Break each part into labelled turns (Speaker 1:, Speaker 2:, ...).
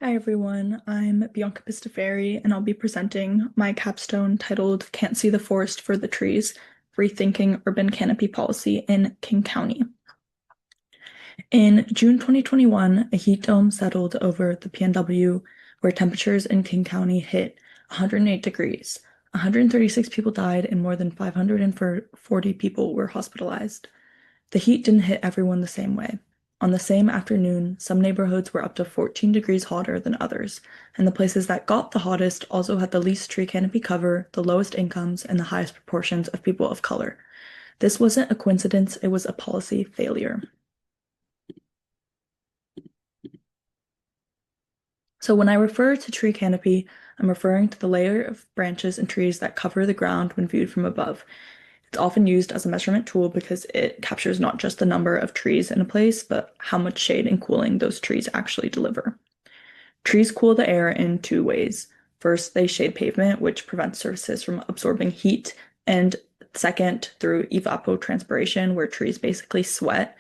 Speaker 1: Hi everyone, I'm Bianca Pistaferri, and I'll be presenting my capstone titled Can't See the Forest for the Trees, Rethinking Urban Canopy Policy in King County. In June 2021, a heat dome settled over the PNW where temperatures in King County hit 108 degrees. 136 people died and more than 540 people were hospitalized. The heat didn't hit everyone the same way. On the same afternoon, some neighborhoods were up to 14 degrees hotter than others, and the places that got the hottest also had the least tree canopy cover, the lowest incomes, and the highest proportions of people of color. This wasn't a coincidence, it was a policy failure. So when I refer to tree canopy, I'm referring to the layer of branches and trees that cover the ground when viewed from above. It's often used as a measurement tool because it captures not just the number of trees in a place, but how much shade and cooling those trees actually deliver. Trees cool the air in two ways. First, they shade pavement, which prevents surfaces from absorbing heat, and second, through evapotranspiration, where trees basically sweat,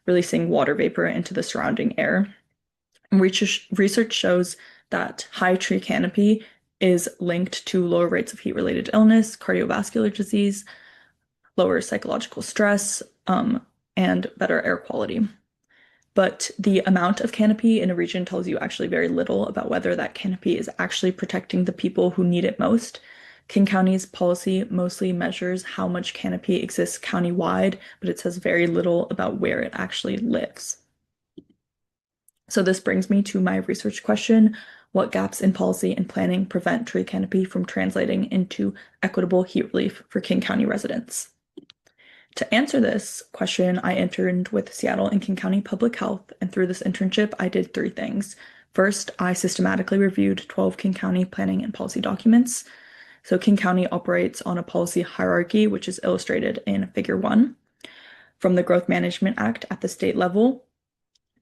Speaker 1: releasing water vapor into the surrounding air. And research shows that high tree canopy is linked to lower rates of heat-related illness, cardiovascular disease, lower psychological stress, and better air quality. But the amount of canopy in a region tells you actually very little about whether that canopy is actually protecting the people who need it most. King County's policy mostly measures how much canopy exists countywide, but it says very little about where it actually lives. So this brings me to my research question. What gaps in policy and planning prevent tree canopy from translating into equitable heat relief for King County residents? To answer this question, I interned with Seattle and King County Public Health, and through this internship, I did three things. First, I systematically reviewed 12 King County planning and policy documents. So King County operates on a policy hierarchy, which is illustrated in Figure 1. From the Growth Management Act at the state level,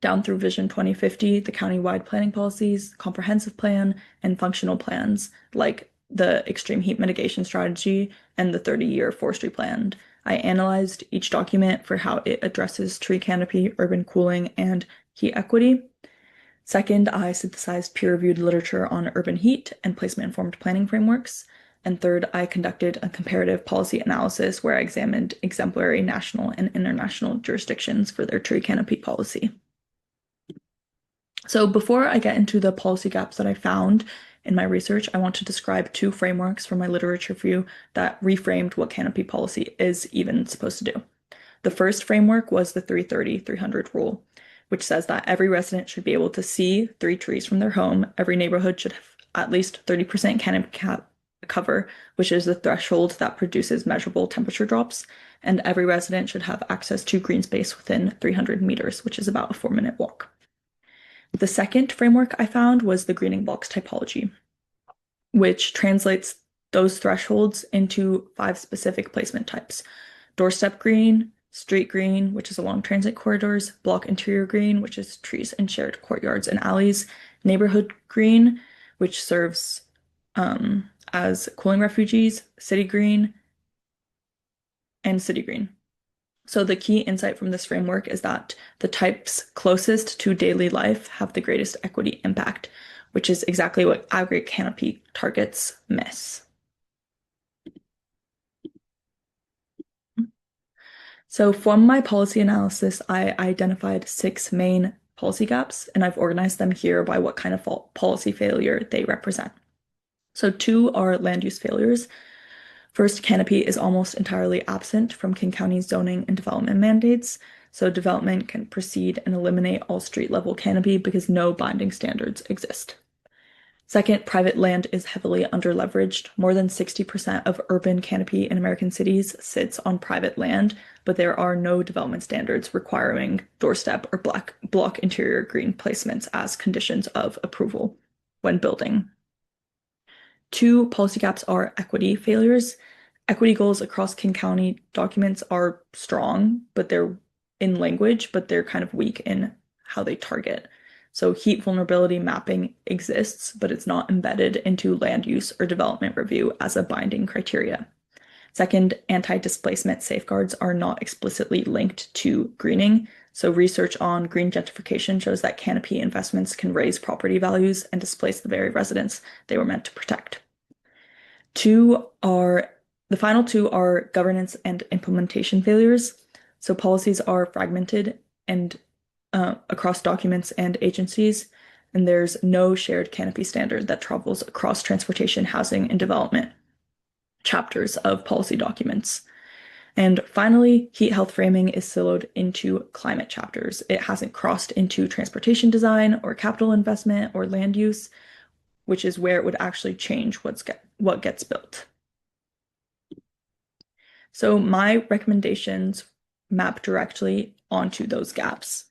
Speaker 1: down through Vision 2050, the countywide planning policies, comprehensive plan, and functional plans, like the extreme heat mitigation strategy and the 30-year forestry plan. I analyzed each document for how it addresses tree canopy, urban cooling, and heat equity. Second, I synthesized peer-reviewed literature on urban heat and placement-informed planning frameworks. And third, I conducted a comparative policy analysis where I examined exemplary national and international jurisdictions for their tree canopy policy. So before I get into the policy gaps that I found in my research, I want to describe two frameworks from my literature review that reframed what canopy policy is even supposed to do. The first framework was the 330-300 rule, which says that every resident should be able to see 3 trees from their home. Every neighborhood should have at least 30% canopy cover, which is the threshold that produces measurable temperature drops, and every resident should have access to green space within 300 meters, which is about a 4-minute walk. The second framework I found was the greening box typology, which translates those thresholds into 5 specific placement types: doorstep green, street green, which is along transit corridors, block interior green, which is trees in shared courtyards and alleys, neighborhood green, which serves as cooling refuges, city green, and city green. So the key insight from this framework is that the types closest to daily life have the greatest equity impact, which is exactly what aggregate canopy targets miss. So from my policy analysis, I identified 6 main policy gaps, and I've organized them here by what kind of policy failure they represent. So 2 are land use failures. First, canopy is almost entirely absent from King County's zoning and development mandates, so development can proceed and eliminate all street-level canopy because no binding standards exist. Second, private land is heavily underleveraged. More than 60% of urban canopy in American cities sits on private land, but there are no development standards requiring doorstep or block interior green placements as conditions of approval when building. 2 policy gaps are equity failures. Equity goals across King County documents are strong, but they're in language, but they're kind of weak in how they target. So heat vulnerability mapping exists, but it's not embedded into land use or development review as a binding criteria. Second, anti-displacement safeguards are not explicitly linked to greening. So research on green gentrification shows that canopy investments can raise property values and displace the very residents they were meant to protect. The final two are governance and implementation failures. So policies are fragmented and across documents and agencies, and there's no shared canopy standard that travels across transportation, housing, and development chapters of policy documents. And finally, heat health framing is siloed into climate chapters. It hasn't crossed into transportation design or capital investment or land use, which is where it would actually change what gets built. So my recommendations map directly onto those gaps.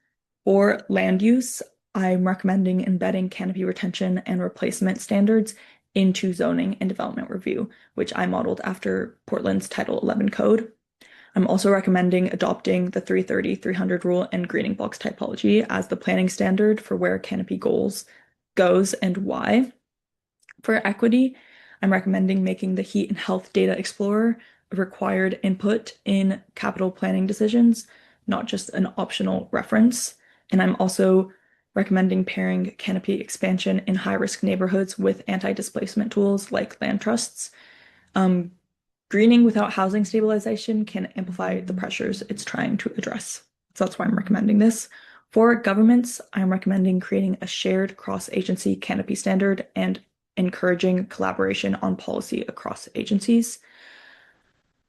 Speaker 1: For land use, I'm recommending embedding canopy retention and replacement standards into zoning and development review, which I modeled after Portland's Title 11 code. I'm also recommending adopting the 330-300 rule and greening box typology as the planning standard for where canopy goes and why. For equity, I'm recommending making the Heat and Health Data Explorer a required input in capital planning decisions, not just an optional reference. And I'm also recommending pairing canopy expansion in high-risk neighborhoods with anti-displacement tools like land trusts. Greening without housing stabilization can amplify the pressures it's trying to address. So that's why I'm recommending this. For governments, I'm recommending creating a shared cross-agency canopy standard and encouraging collaboration on policy across agencies.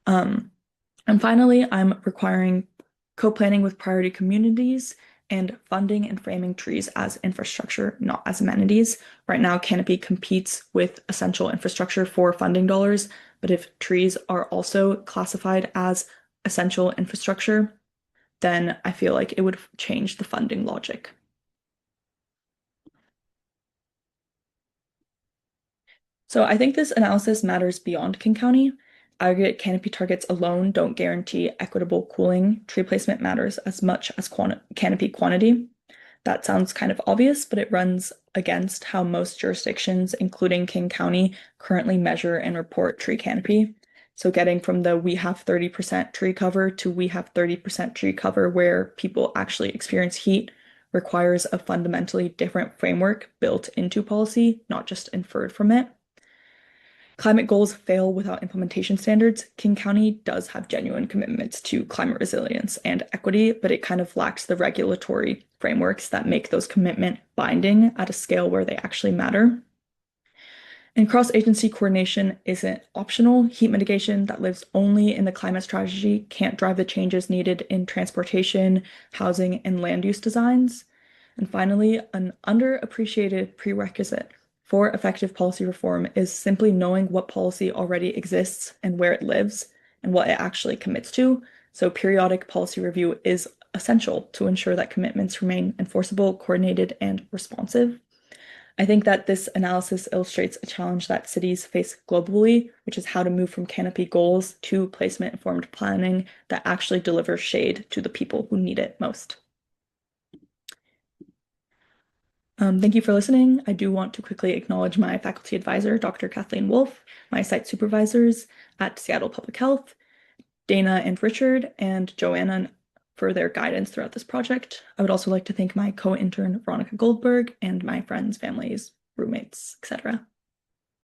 Speaker 1: And finally, I'm requiring co-planning with priority communities and funding and framing trees as infrastructure, not as amenities. Right now, Canopy competes with essential infrastructure for funding dollars, but if trees are also classified as essential infrastructure, then I feel like it would change the funding logic. So I think this analysis matters beyond King County. Aggregate canopy targets alone don't guarantee equitable cooling. Tree placement matters as much as canopy quantity. That sounds kind of obvious, but it runs against how most jurisdictions, including King County, currently measure and report tree canopy. So getting from the we have 30% tree cover to we have 30% tree cover where people actually experience heat requires a fundamentally different framework built into policy, not just inferred from it. Climate goals fail without implementation standards. King County does have genuine commitments to climate resilience and equity, but it kind of lacks the regulatory frameworks that make those commitments binding at a scale where they actually matter. And cross-agency coordination isn't optional. Heat mitigation that lives only in the climate strategy can't drive the changes needed in transportation, housing, and land use designs. And finally, an underappreciated prerequisite for effective policy reform is simply knowing what policy already exists and where it lives and what it actually commits to. So periodic policy review is essential to ensure that commitments remain enforceable, coordinated, and responsive. I think that this analysis illustrates a challenge that cities face globally, which is how to move from canopy goals to placement-informed planning that actually delivers shade to the people who need it most. Thank you for listening. I do want to quickly acknowledge my faculty advisor, Dr. Kathleen Wolf, my site supervisors at Seattle Public Health, Dana and Richard, and Joanna for their guidance throughout this project. I would also like to thank my co-intern, Veronica Goldberg, and my friends, families, roommates, etc.